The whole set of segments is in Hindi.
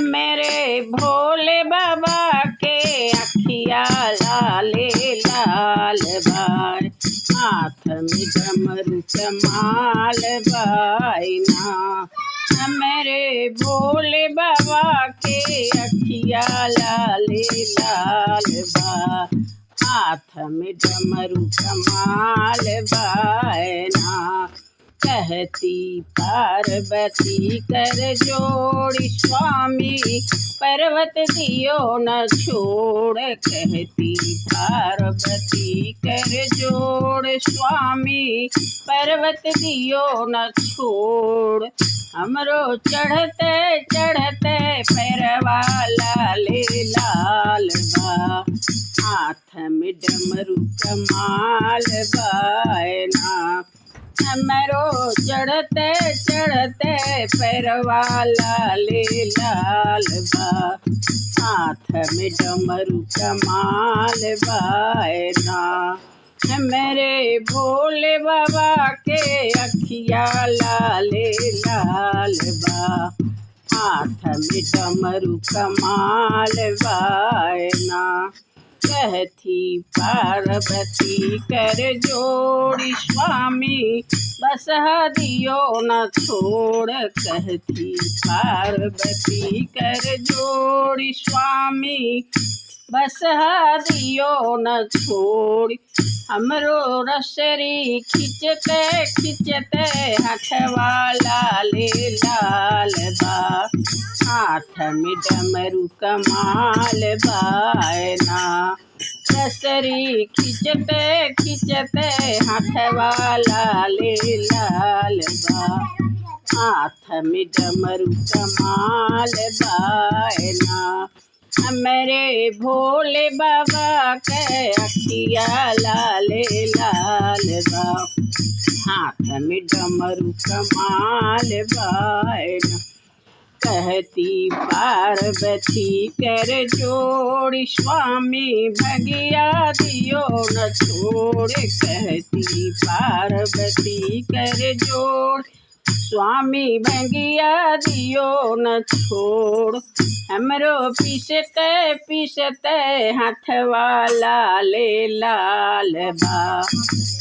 मेरे भोले बाबा के अखिया लाले लाल बाय, हाथ में डमरू कमाल बाय ना। मेरे भोले बाबा के अखिया लाले लाल बाय, हाथ में डमरू कमाल बाय ना। कहती पार्वती कर जोड़ी स्वामी, पर्वत दियो न छोड़। कहती पार्वती कर जोड़ स्वामी, पर्वत दियो न छोड़। हमरो चढ़ते चढ़ते पैरवा लाले लाल बा, हाथ में डमरू कमाल बाय ना। हमरो चढ़ते चढ़ते पैरवा लाले लाल बा, हाथ में डमरू कमाल बाय ना। मेरे भोले बाबा के अखिया लाले लाल बा, हाथ में डमरू कमाल बाय ना। कहती पार्वती कर जोड़ी स्वामी, बसहा दियो न छोड़। कहती पार्वती कर जोड़ी स्वामी, बसहा दियो न छोड़। हमरो रसरी खिंचते खिंचते हथवा लाले लाल बा, हाथ में डमरू कमाल बाय ना। रसरी खिंचते खिंचते हथवा लाले लाल बा, हाथ में डमरू कमाल बाय ना। मेरे भोले बाबा के अखिया लाले लाल बा, हाथ में डमरू कमाल बाय ना। कहती पार्वती कर जोड़ी स्वामी, भगिया दियो न छोड़। कहती पार्वती कर जोड़ स्वामी, भगिया दियो न छोड़। हमरो पीसते पीसते हथवा लाले लाल बा,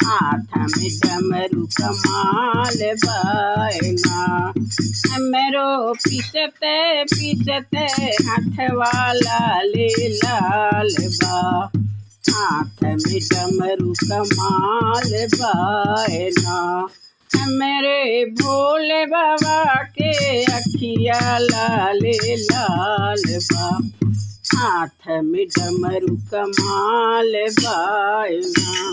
हाथ में डमरू कमाल बाय ना। हमरो पीसते पीसते हथवा लाले लाल बा, हाथ में डमरू कमाल बाय ना। मेरे भोले बाबा के अखिया लाले लाल बा, हाथ में डमरू कमाल बाय ना।